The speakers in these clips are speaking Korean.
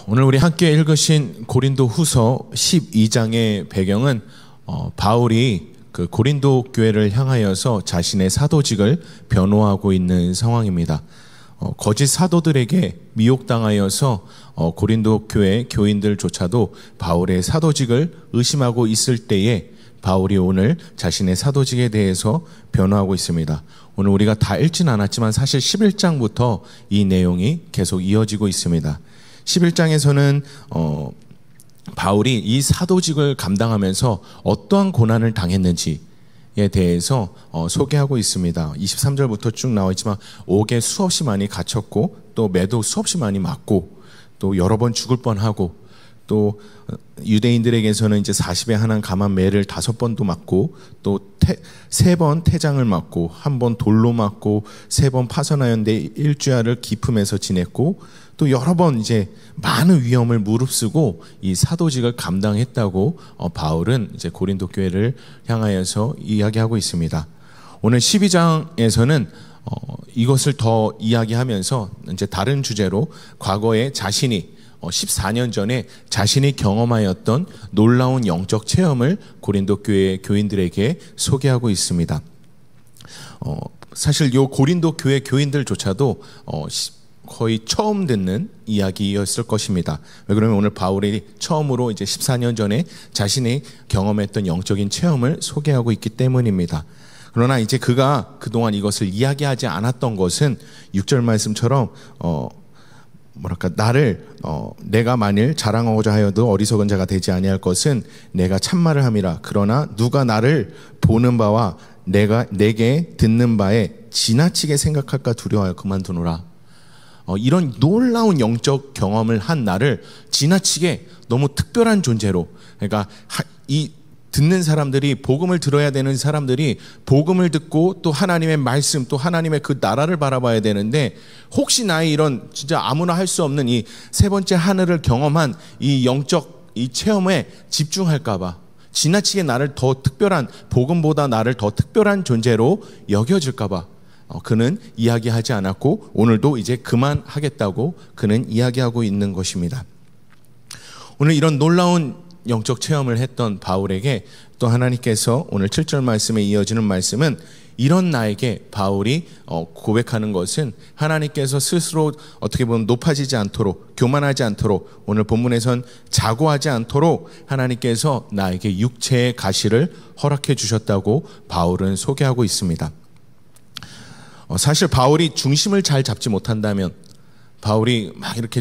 오늘 우리 함께 읽으신 고린도 후서 12장의 배경은 바울이 그 고린도 교회를 향하여서 자신의 사도직을 변호하고 있는 상황입니다. 거짓 사도들에게 미혹당하여서 고린도 교회 교인들조차도 바울의 사도직을 의심하고 있을 때에 바울이 오늘 자신의 사도직에 대해서 변호하고 있습니다. 오늘 우리가 다 읽진 않았지만 사실 11장부터 이 내용이 계속 이어지고 있습니다. 11장에서는 바울이 이 사도직을 감당하면서 어떠한 고난을 당했는지에 대해서 소개하고 있습니다. 23절부터 쭉 나와 있지만 옥에 수없이 많이 갇혔고 또 매도 수없이 많이 맞고 또 여러 번 죽을 뻔하고 또 유대인들에게서는 이제 40에 한한 감한 매를 5번도 맞고 또 3번 태장을 맞고 1번 돌로 맞고 3번 파선하였는데 일주야를 기품에서 지냈고 또 여러 번 이제 많은 위험을 무릅쓰고 이 사도직을 감당했다고 바울은 이제 고린도 교회를 향하여서 이야기하고 있습니다. 오늘 12장에서는 이것을 더 이야기하면서 이제 다른 주제로 과거에 자신이 14년 전에 자신이 경험하였던 놀라운 영적 체험을 고린도 교회 교인들에게 소개하고 있습니다. 사실 이 고린도 교회 교인들조차도 거의 처음 듣는 이야기였을 것입니다. 왜 그러면 오늘 바울이 처음으로 이제 14년 전에 자신이 경험했던 영적인 체험을 소개하고 있기 때문입니다. 그러나 이제 그가 그동안 이것을 이야기하지 않았던 것은 6절 말씀처럼 내가 만일 자랑하고자 하여도 어리석은 자가 되지 아니할 것은 내가 참말을 함이라. 그러나 누가 나를 보는 바와 내게 듣는 바에 지나치게 생각할까 두려워하여 그만두노라. 이런 놀라운 영적 경험을 한 나를 지나치게 너무 특별한 존재로, 그러니까 이 듣는 사람들이, 복음을 들어야 되는 사람들이 복음을 듣고 또 하나님의 말씀, 또 하나님의 그 나라를 바라봐야 되는데 혹시 나의 이런 진짜 아무나 할 수 없는 이 세 번째 하늘을 경험한 이 영적 이 체험에 집중할까봐 지나치게 나를 더 특별한, 복음보다 나를 더 특별한 존재로 여겨질까봐 그는 이야기하지 않았고 오늘도 이제 그만하겠다고 그는 이야기하고 있는 것입니다. 오늘 이런 놀라운 영적 체험을 했던 바울에게 또 하나님께서 오늘 7절 말씀에 이어지는 말씀은 이런 나에게 바울이 고백하는 것은 하나님께서 스스로 어떻게 보면 높아지지 않도록, 교만하지 않도록, 오늘 본문에선 자고하지 않도록 하나님께서 나에게 육체의 가시를 허락해 주셨다고 바울은 소개하고 있습니다. 사실 바울이 중심을 잘 잡지 못한다면, 바울이 막 이렇게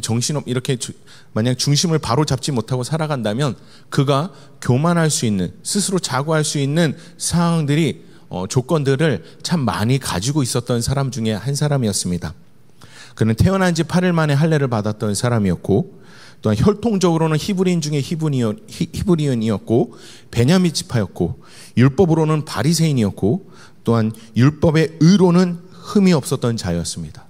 만약 중심을 바로 잡지 못하고 살아간다면 그가 교만할 수 있는, 스스로 자고할 수 있는 상황들이, 조건들을 참 많이 가지고 있었던 사람 중에 한 사람이었습니다. 그는 태어난 지 8일 만에 할례를 받았던 사람이었고, 또한 혈통적으로는 히브리인 중에 히브리인이었고, 베냐민 지파였고, 율법으로는 바리새인이었고, 또한 율법의 의로는 흠이 없었던 자였습니다.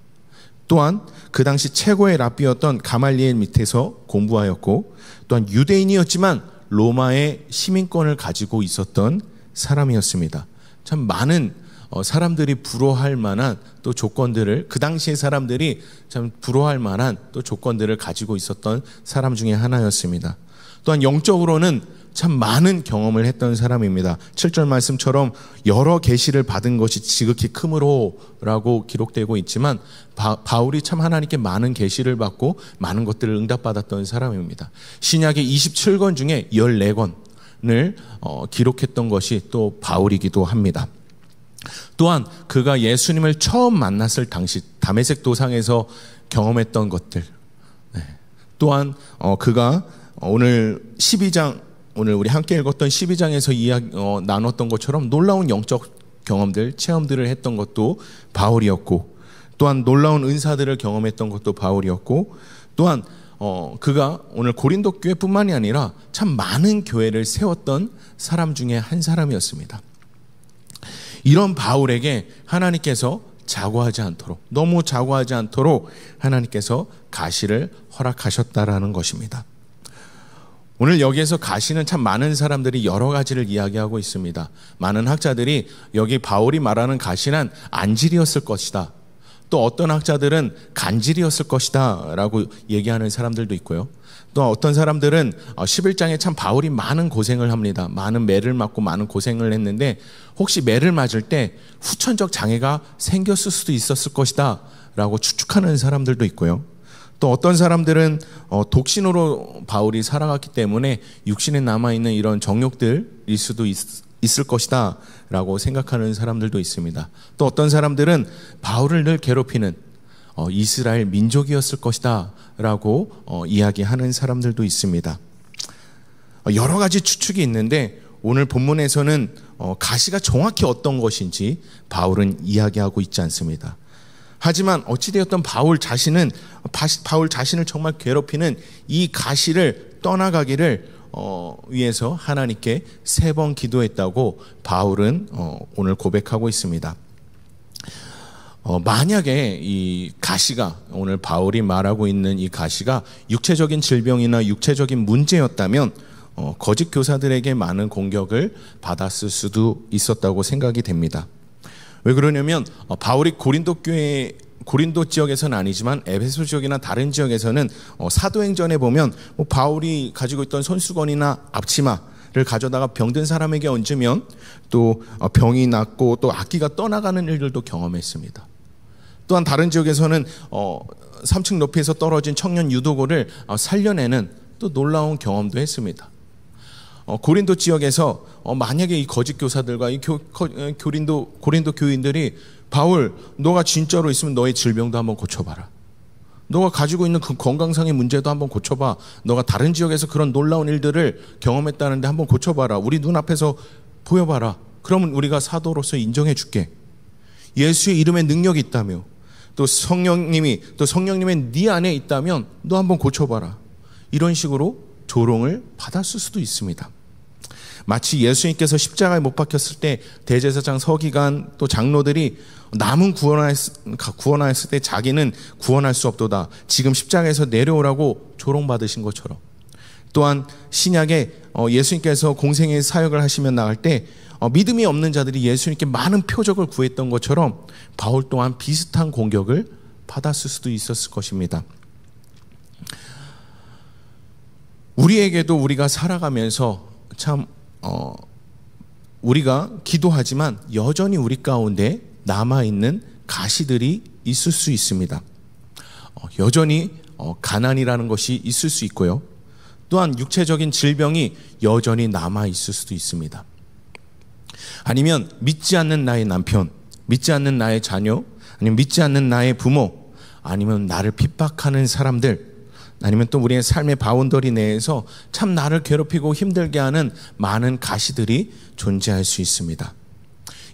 또한 그 당시 최고의 랍비였던 가말리엘 밑에서 공부하였고, 또한 유대인이었지만 로마의 시민권을 가지고 있었던 사람이었습니다. 참 많은 사람들이 부러워할 만한 또 조건들을, 그 당시의 사람들이 참 부러워할 만한 또 조건들을 가지고 있었던 사람 중에 하나였습니다. 또한 영적으로는 참 많은 경험을 했던 사람입니다. 7절 말씀처럼 여러 계시를 받은 것이 지극히 크므로 라고 기록되고 있지만 바울이 참 하나님께 많은 계시를 받고 많은 것들을 응답받았던 사람입니다. 신약의 27권 중에 14권을 기록했던 것이 또 바울이기도 합니다. 또한 그가 예수님을 처음 만났을 당시 다메섹 도상에서 경험했던 것들, 또한 그가 오늘 12장, 오늘 우리 함께 읽었던 12장에서 나눴던 것처럼 놀라운 영적 경험들, 체험들을 했던 것도 바울이었고, 또한 놀라운 은사들을 경험했던 것도 바울이었고, 또한 그가 오늘 고린도 교회뿐만이 아니라 참 많은 교회를 세웠던 사람 중에 한 사람이었습니다. 이런 바울에게 하나님께서 자고하지 않도록, 너무 자고하지 않도록 하나님께서 가시를 허락하셨다라는 것입니다. 오늘 여기에서 가시는 참 많은 사람들이 여러 가지를 이야기하고 있습니다. 많은 학자들이 여기 바울이 말하는 가시는 안질이었을 것이다, 또 어떤 학자들은 간질이었을 것이다 라고 얘기하는 사람들도 있고요. 또 어떤 사람들은 11장에 참 바울이 많은 고생을 합니다. 많은 매를 맞고 많은 고생을 했는데 혹시 매를 맞을 때 후천적 장애가 생겼을 수도 있었을 것이다 라고 추측하는 사람들도 있고요. 또 어떤 사람들은 독신으로 바울이 살아갔기 때문에 육신에 남아있는 이런 정욕들일 수도 있을 것이다 라고 생각하는 사람들도 있습니다. 또 어떤 사람들은 바울을 늘 괴롭히는 이스라엘 민족이었을 것이다 라고 이야기하는 사람들도 있습니다. 여러 가지 추측이 있는데 오늘 본문에서는 가시가 정확히 어떤 것인지 바울은 이야기하고 있지 않습니다. 하지만 어찌되었던 바울 자신을 정말 괴롭히는 이 가시를 떠나가기를 위해서 하나님께 3번 기도했다고 바울은 오늘 고백하고 있습니다. 만약에 이 가시가, 오늘 바울이 말하고 있는 이 가시가 육체적인 질병이나 육체적인 문제였다면 거짓 교사들에게 많은 공격을 받았을 수도 있었다고 생각이 됩니다. 왜 그러냐면 바울이 고린도 지역에서는 아니지만 에베소 지역이나 다른 지역에서는 사도행전에 보면 바울이 가지고 있던 손수건이나 앞치마를 가져다가 병든 사람에게 얹으면 또 병이 낫고 또 악기가 떠나가는 일들도 경험했습니다. 또한 다른 지역에서는 3층 높이에서 떨어진 청년 유도고를 살려내는 또 놀라운 경험도 했습니다. 고린도 지역에서 만약에 이 거짓 교사들과 이 고린도 교인들이 바울, 너가 진짜로 있으면 너의 질병도 한번 고쳐봐라. 너가 가지고 있는 그 건강상의 문제도 한번 고쳐봐. 너가 다른 지역에서 그런 놀라운 일들을 경험했다는데 한번 고쳐봐라. 우리 눈앞에서 보여봐라. 그러면 우리가 사도로서 인정해 줄게. 예수의 이름에 능력이 있다며 또 성령님의 네 안에 있다면 너 한번 고쳐봐라. 이런 식으로 조롱을 받았을 수도 있습니다. 마치 예수님께서 십자가에 못 박혔을 때 대제사장 서기관 또 장로들이 남은 구원하였을 때 자기는 구원할 수 없도다. 지금 십자가에서 내려오라고 조롱받으신 것처럼, 또한 신약에 예수님께서 공생의 사역을 하시며 나갈 때 믿음이 없는 자들이 예수님께 많은 표적을 구했던 것처럼 바울 또한 비슷한 공격을 받았을 수도 있었을 것입니다. 우리에게도 우리가 살아가면서 참 우리가 기도하지만 여전히 우리 가운데 남아있는 가시들이 있을 수 있습니다. 여전히 가난이라는 것이 있을 수 있고요. 또한 육체적인 질병이 여전히 남아있을 수도 있습니다. 아니면 믿지 않는 나의 남편, 믿지 않는 나의 자녀, 아니면 믿지 않는 나의 부모, 아니면 나를 핍박하는 사람들, 아니면 또 우리의 삶의 바운더리 내에서 참 나를 괴롭히고 힘들게 하는 많은 가시들이 존재할 수 있습니다.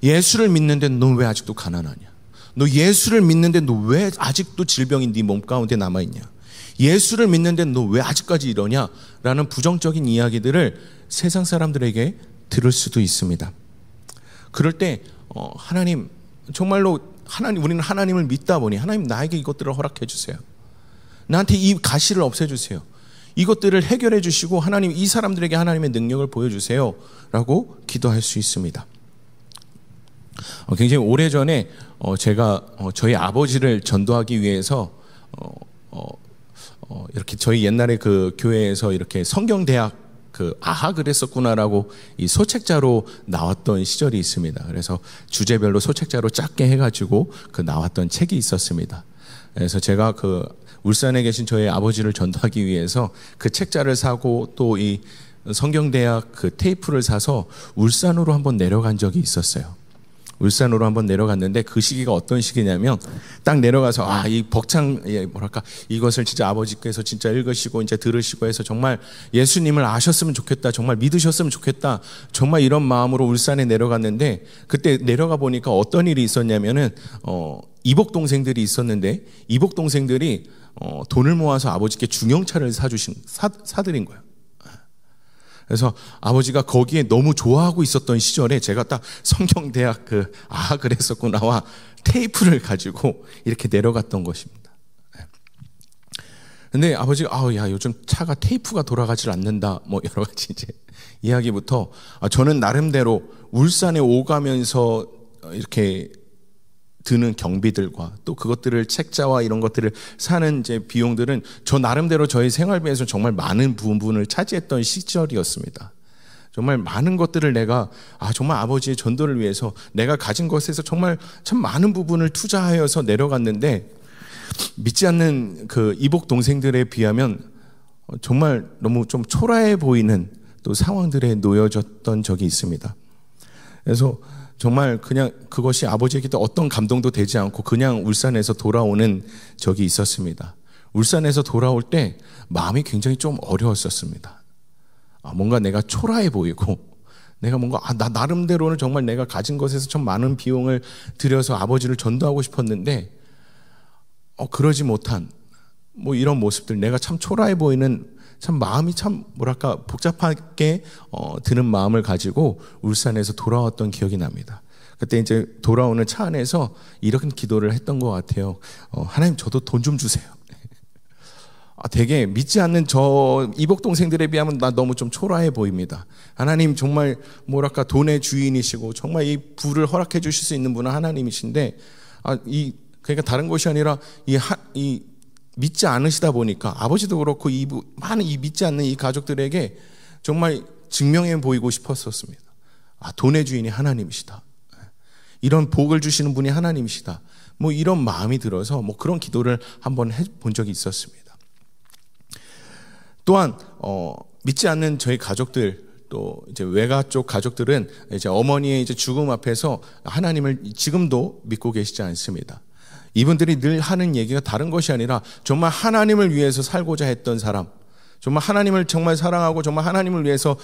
예수를 믿는데 너 왜 아직도 가난하냐? 너 예수를 믿는데 너 왜 아직도 질병이 네 몸 가운데 남아있냐? 예수를 믿는데 너 왜 아직까지 이러냐? 라는 부정적인 이야기들을 세상 사람들에게 들을 수도 있습니다. 그럴 때 하나님, 정말로 우리는 하나님을 믿다 보니 하나님 나에게 이것들을 허락해 주세요. 나한테 이 가시를 없애주세요. 이것들을 해결해 주시고 하나님 이 사람들에게 하나님의 능력을 보여주세요 라고 기도할 수 있습니다. 굉장히 오래전에 제가 저희 아버지를 전도하기 위해서 이렇게 저희 옛날에 그 교회에서 이렇게 성경대학 그랬었구나라고 이 소책자로 나왔던 시절이 있습니다. 그래서 주제별로 소책자로 작게 해가지고 나왔던 책이 있었습니다. 그래서 제가 울산에 계신 저희 아버지를 전도하기 위해서 그 책자를 사고 또 이 성경대학 테이프를 사서 울산으로 한번 내려간 적이 있었어요. 울산으로 한번 내려갔는데 그 시기가 어떤 시기냐면 딱 내려가서 이 벅찬 이것을 진짜 아버지께서 진짜 읽으시고 이제 들으시고 해서 정말 예수님을 아셨으면 좋겠다, 정말 믿으셨으면 좋겠다, 정말 이런 마음으로 울산에 내려갔는데 그때 내려가 보니까 어떤 일이 있었냐면은 이복 동생들이 있었는데 이복 동생들이 돈을 모아서 아버지께 중형차를 사드린 거예요. 그래서 아버지가 거기에 너무 좋아하고 있었던 시절에 제가 딱 성경대학 그랬었구나와 테이프를 가지고 이렇게 내려갔던 것입니다. 근데 아버지가 야 요즘 차가 테이프가 돌아가질 않는다 뭐 여러 가지 이제 이야기부터 저는 나름대로 울산에 오가면서 이렇게 드는 경비들과 또 그것들을 책자와 이런 것들을 사는 이제 비용들은 저 나름대로 저희 생활비에서 정말 많은 부분을 차지했던 시절이었습니다. 정말 많은 것들을 내가 정말 아버지의 전도를 위해서 내가 가진 것에서 정말 참 많은 부분을 투자하여서 내려갔는데 믿지 않는 그 이복 동생들에 비하면 정말 너무 좀 초라해 보이는 또 상황들에 놓여졌던 적이 있습니다. 그래서 정말 그냥 그것이 아버지에게도 어떤 감동도 되지 않고 그냥 울산에서 돌아오는 적이 있었습니다. 울산에서 돌아올 때 마음이 굉장히 좀 어려웠었습니다. 뭔가 내가 초라해 보이고 내가 뭔가 나 나름대로는 정말 내가 가진 것에서 좀 많은 비용을 들여서 아버지를 전도하고 싶었는데 그러지 못한 뭐 이런 모습들, 내가 참 초라해 보이는 참 마음이 참 뭐랄까 복잡하게 드는 마음을 가지고 울산에서 돌아왔던 기억이 납니다. 그때 이제 돌아오는 차 안에서 이런 기도를 했던 것 같아요. 하나님, 저도 돈 좀 주세요. 되게 믿지 않는 저 이복 동생들에 비하면 나 너무 좀 초라해 보입니다. 하나님, 정말 뭐랄까 돈의 주인이시고 정말 이 부를 허락해 주실 수 있는 분은 하나님이신데 그러니까 다른 것이 아니라 이 믿지 않으시다 보니까 아버지도 그렇고 많은 이 믿지 않는 이 가족들에게 정말 증명해 보이고 싶었었습니다. 돈의 주인이 하나님이시다. 이런 복을 주시는 분이 하나님이시다. 뭐 이런 마음이 들어서 뭐 그런 기도를 한번 해본 적이 있었습니다. 또한 믿지 않는 저희 가족들, 또 이제 외가 쪽 가족들은 이제 어머니의 이제 죽음 앞에서 하나님을 지금도 믿고 계시지 않습니다. 이분들이 늘 하는 얘기가 다른 것이 아니라 정말 하나님을 위해서 살고자 했던 사람, 정말 하나님을 정말 사랑하고 정말 하나님을 위해서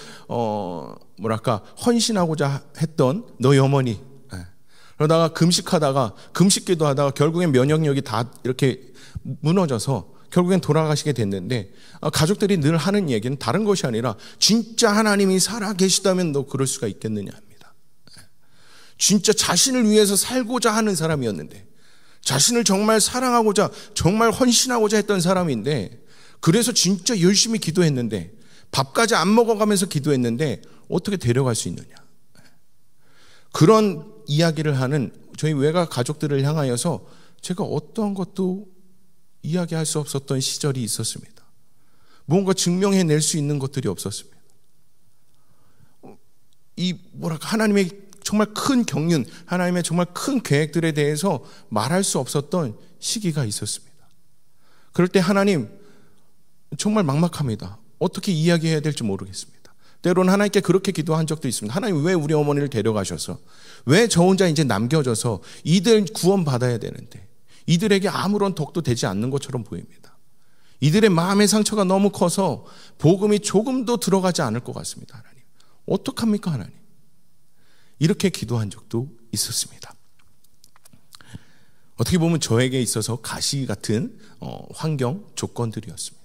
뭐랄까 헌신하고자 했던 너희 어머니. 그러다가 금식기도 하다가 결국엔 면역력이 다 이렇게 무너져서 결국엔 돌아가시게 됐는데, 가족들이 늘 하는 얘기는 다른 것이 아니라 진짜 하나님이 살아 계시다면 너 그럴 수가 있겠느냐 합니다. 진짜 자신을 위해서 살고자 하는 사람이었는데, 자신을 정말 사랑하고자 정말 헌신하고자 했던 사람인데, 그래서 진짜 열심히 기도했는데 밥까지 안 먹어가면서 기도했는데 어떻게 데려갈 수 있느냐. 그런 이야기를 하는 저희 외가 가족들을 향하여서 제가 어떠한 것도 이야기할 수 없었던 시절이 있었습니다. 뭔가 증명해낼 수 있는 것들이 없었습니다. 하나님의 정말 큰 경륜, 하나님의 정말 큰 계획들에 대해서 말할 수 없었던 시기가 있었습니다. 그럴 때 하나님 정말 막막합니다. 어떻게 이야기해야 될지 모르겠습니다. 때로는 하나님께 그렇게 기도한 적도 있습니다. 하나님, 왜 우리 어머니를 데려가셔서, 왜 저 혼자 이제 남겨져서 이들 구원받아야 되는데 이들에게 아무런 덕도 되지 않는 것처럼 보입니다. 이들의 마음의 상처가 너무 커서 복음이 조금도 들어가지 않을 것 같습니다. 하나님, 어떡합니까 하나님? 이렇게 기도한 적도 있었습니다. 어떻게 보면 저에게 있어서 가시 같은 환경 조건들이었습니다.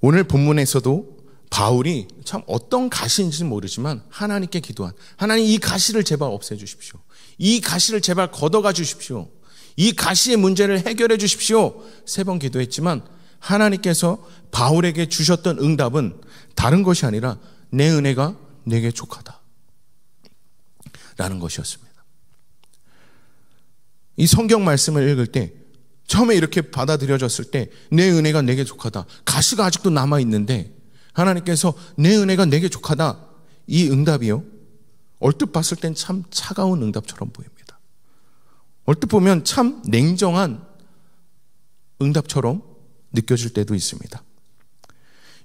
오늘 본문에서도 바울이 참 어떤 가시인지는 모르지만 하나님께 기도한, 하나님 이 가시를 제발 없애주십시오. 이 가시를 제발 걷어가 주십시오. 이 가시의 문제를 해결해 주십시오. 3번 기도했지만 하나님께서 바울에게 주셨던 응답은 다른 것이 아니라 내 은혜가 내게 족하다 라는 것이었습니다. 이 성경 말씀을 읽을 때 처음에 이렇게 받아들여졌을 때 내 은혜가 내게 족하다, 가시가 아직도 남아있는데 하나님께서 내 은혜가 내게 족하다, 이 응답이요, 얼뜻 봤을 땐 참 차가운 응답처럼 보입니다. 얼뜻 보면 참 냉정한 응답처럼 느껴질 때도 있습니다.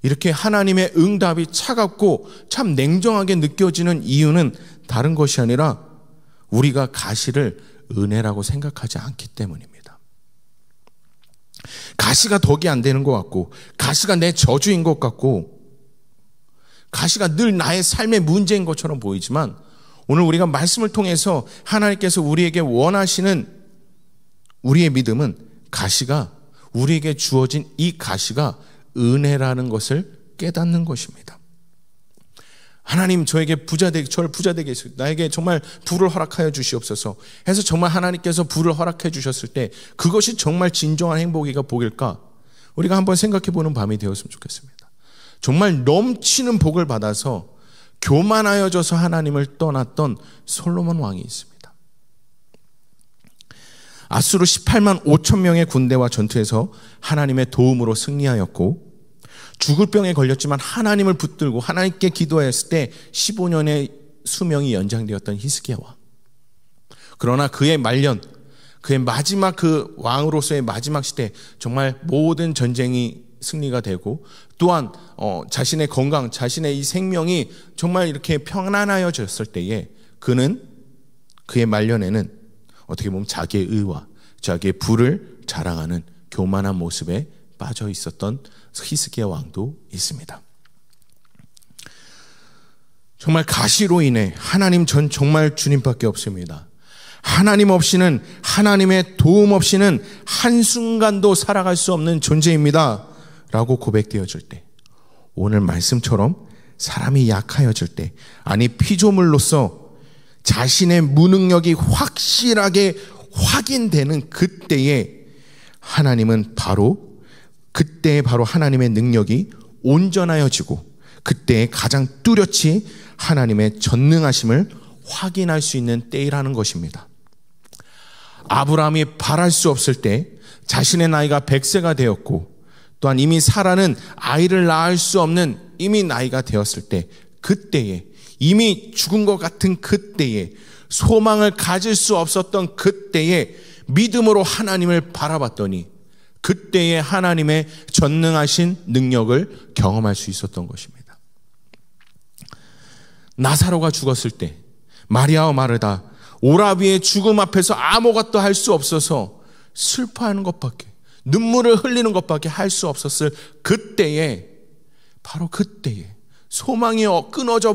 이렇게 하나님의 응답이 차갑고 참 냉정하게 느껴지는 이유는 다른 것이 아니라 우리가 가시를 은혜라고 생각하지 않기 때문입니다. 가시가 덕이 안 되는 것 같고, 가시가 내 저주인 것 같고, 가시가 늘 나의 삶의 문제인 것처럼 보이지만, 오늘 우리가 말씀을 통해서 하나님께서 우리에게 원하시는 우리의 믿음은 가시가, 우리에게 주어진 이 가시가 은혜라는 것을 깨닫는 것입니다. 하나님, 저에게 저를 부자 되게 해서 나에게 정말 부를 허락하여 주시옵소서 해서 정말 하나님께서 부를 허락해 주셨을 때 그것이 정말 진정한 행복이가 복일까? 우리가 한번 생각해 보는 밤이 되었으면 좋겠습니다. 정말 넘치는 복을 받아서 교만하여져서 하나님을 떠났던 솔로몬 왕이 있습니다. 아수르 18만 5천 명의 군대와 전투에서 하나님의 도움으로 승리하였고, 죽을 병에 걸렸지만 하나님을 붙들고 하나님께 기도했을 때 15년의 수명이 연장되었던 히스기야 왕. 그러나 그의 말년, 그의 마지막 그 왕으로서의 마지막 시대, 정말 모든 전쟁이 승리가 되고, 또한 자신의 건강, 자신의 이 생명이 정말 이렇게 평안하여졌을 때에 그는, 그의 말년에는 어떻게 보면 자기의 의와 자기의 부를 자랑하는 교만한 모습에 빠져 있었던 히스기야 왕도 있습니다. 정말 가시로 인해 하나님, 전 정말 주님밖에 없습니다. 하나님 없이는, 하나님의 도움 없이는 한순간도 살아갈 수 없는 존재입니다 라고 고백되어질 때, 오늘 말씀처럼 사람이 약하여질 때, 아니 피조물로서 자신의 무능력이 확실하게 확인되는 그때에 하나님은 바로, 그때에 바로 하나님의 능력이 온전하여지고, 그때에 가장 뚜렷이 하나님의 전능하심을 확인할 수 있는 때이라는 것입니다. 아브라함이 바랄 수 없을 때 자신의 나이가 100세가 되었고, 또한 이미 사라는 아이를 낳을 수 없는 이미 나이가 되었을 때, 그때에, 이미 죽은 것 같은 그때에, 소망을 가질 수 없었던 그때에 믿음으로 하나님을 바라봤더니 그때에 하나님의 전능하신 능력을 경험할 수 있었던 것입니다. 나사로가 죽었을 때 마리아와 마르다, 오라비의 죽음 앞에서 아무것도 할 수 없어서 슬퍼하는 것밖에, 눈물을 흘리는 것밖에 할 수 없었을 그때에, 바로 그때에 소망이 끊어져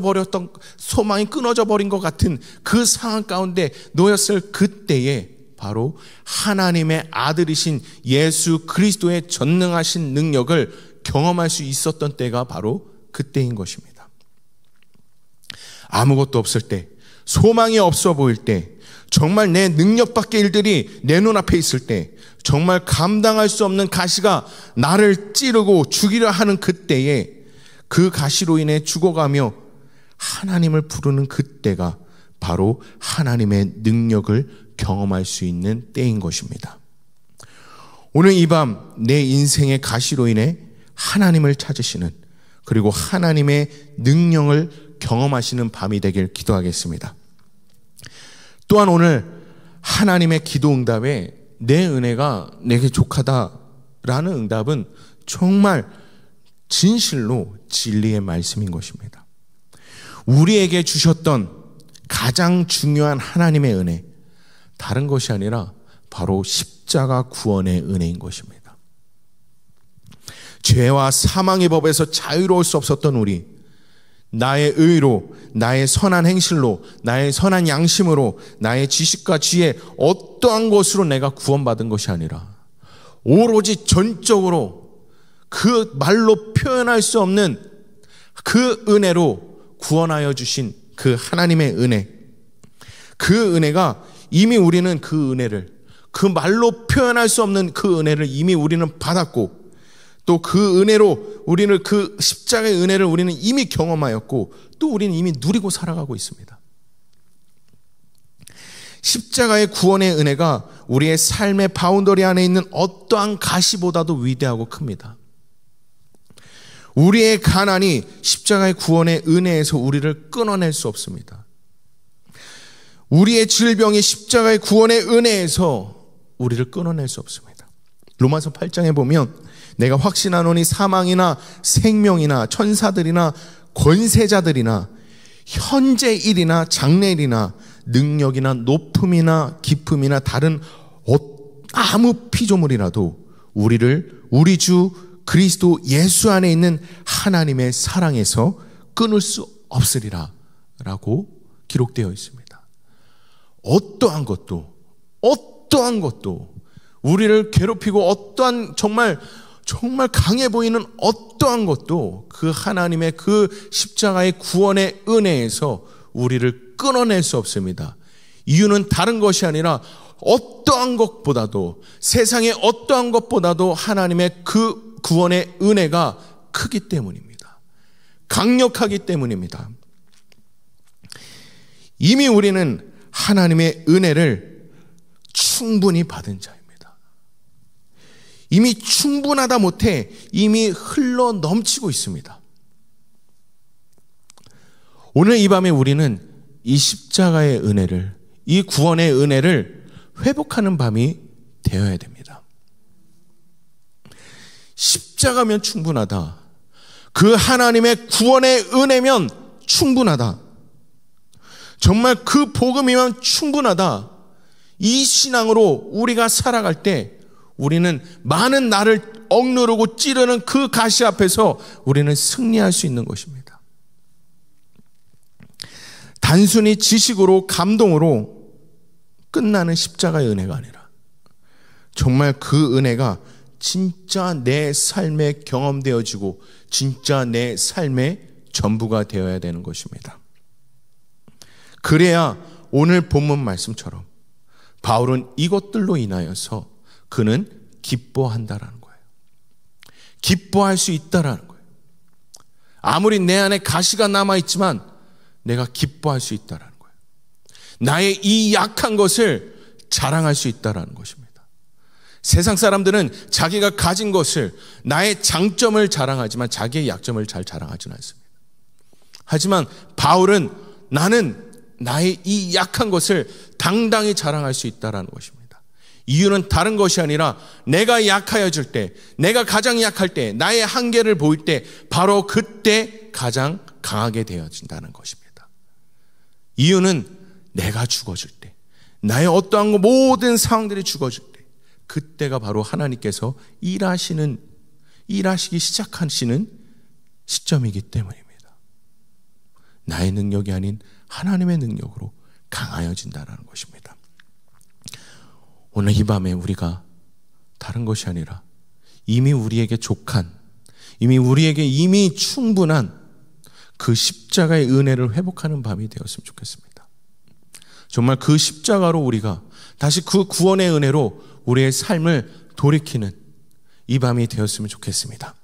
버린 것 같은 그 상황 가운데 놓였을 그때에 바로 하나님의 아들이신 예수 그리스도의 전능하신 능력을 경험할 수 있었던 때가 바로 그때인 것입니다. 아무것도 없을 때, 소망이 없어 보일 때, 정말 내 능력 밖의 일들이 내 눈앞에 있을 때, 정말 감당할 수 없는 가시가 나를 찌르고 죽이려 하는 그때에, 그 가시로 인해 죽어가며 하나님을 부르는 그때가 바로 하나님의 능력을 경험할 수 있는 때인 것입니다. 오늘 이 밤 내 인생의 가시로 인해 하나님을 찾으시는, 그리고 하나님의 능력을 경험하시는 밤이 되길 기도하겠습니다. 또한 오늘 하나님의 기도 응답에 내 은혜가 내게 족하다라는 응답은 정말 진실로 진리의 말씀인 것입니다. 우리에게 주셨던 가장 중요한 하나님의 은혜, 다른 것이 아니라 바로 십자가 구원의 은혜인 것입니다. 죄와 사망의 법에서 자유로울 수 없었던 우리, 나의 의로, 나의 선한 행실로, 나의 선한 양심으로, 나의 지식과 지혜, 어떠한 것으로 내가 구원받은 것이 아니라 오로지 전적으로 그 말로 표현할 수 없는 그 은혜로 구원하여 주신 그 하나님의 은혜, 그 은혜가 이미 우리는 그 은혜를, 그 말로 표현할 수 없는 그 은혜를 이미 우리는 받았고, 또 그 은혜로 우리는, 그 십자가의 은혜를 우리는 이미 경험하였고, 또 우리는 이미 누리고 살아가고 있습니다. 십자가의 구원의 은혜가 우리의 삶의 바운더리 안에 있는 어떠한 가시보다도 위대하고 큽니다. 우리의 가난이 십자가의 구원의 은혜에서 우리를 끊어낼 수 없습니다. 우리의 질병이 십자가의 구원의 은혜에서 우리를 끊어낼 수 없습니다. 로마서 8장에 보면 내가 확신하노니 사망이나 생명이나 천사들이나 권세자들이나 현재 일이나 장래일이나 능력이나 높음이나 깊음이나 다른 아무 피조물이라도 우리를 우리 주 그리스도 예수 안에 있는 하나님의 사랑에서 끊을 수 없으리라 라고 기록되어 있습니다. 어떠한 것도 우리를 괴롭히고 어떠한 정말 강해 보이는 어떠한 것도 그 하나님의 그 십자가의 구원의 은혜에서 우리를 끊어낼 수 없습니다. 이유는 다른 것이 아니라 어떠한 것보다도, 세상의 어떠한 것보다도 하나님의 그 구원의 은혜가 크기 때문입니다. 강력하기 때문입니다. 이미 우리는 하나님의 은혜를 충분히 받은 자입니다. 이미 충분하다 못해 이미 흘러 넘치고 있습니다. 오늘 이 밤에 우리는 이 십자가의 은혜를, 이 구원의 은혜를 회복하는 밤이 되어야 됩니다. 십자가면 충분하다. 그 하나님의 구원의 은혜면 충분하다. 정말 그 복음이면 충분하다. 이 신앙으로 우리가 살아갈 때 우리는 많은 나를 억누르고 찌르는 그 가시 앞에서 우리는 승리할 수 있는 것입니다. 단순히 지식으로 감동으로 끝나는 십자가의 은혜가 아니라 정말 그 은혜가 진짜 내 삶에 경험되어지고 진짜 내 삶의 전부가 되어야 되는 것입니다. 그래야 오늘 본문 말씀처럼 바울은 이것들로 인하여서 그는 기뻐한다라는 거예요. 기뻐할 수 있다라는 거예요. 아무리 내 안에 가시가 남아있지만 내가 기뻐할 수 있다라는 거예요. 나의 이 약한 것을 자랑할 수 있다라는 것입니다. 세상 사람들은 자기가 가진 것을, 나의 장점을 자랑하지만 자기의 약점을 잘 자랑하지는 않습니다. 하지만 바울은 나는 나의 이 약한 것을 당당히 자랑할 수 있다는 것입니다. 이유는 다른 것이 아니라 내가 약하여질 때, 내가 가장 약할 때, 나의 한계를 보일 때 바로 그때 가장 강하게 되어진다는 것입니다. 이유는 내가 죽어질 때, 나의 어떠한 모든 상황들이 죽어질 때 그때가 바로 하나님께서 일하시기 시작하시는 시점이기 때문입니다. 나의 능력이 아닌 하나님의 능력으로 강하여진다는 것입니다. 오늘 이 밤에 우리가 다른 것이 아니라 이미 우리에게 족한, 이미 우리에게 이미 충분한 그 십자가의 은혜를 회복하는 밤이 되었으면 좋겠습니다. 정말 그 십자가로 우리가 다시 그 구원의 은혜로 우리의 삶을 돌이키는 이 밤이 되었으면 좋겠습니다.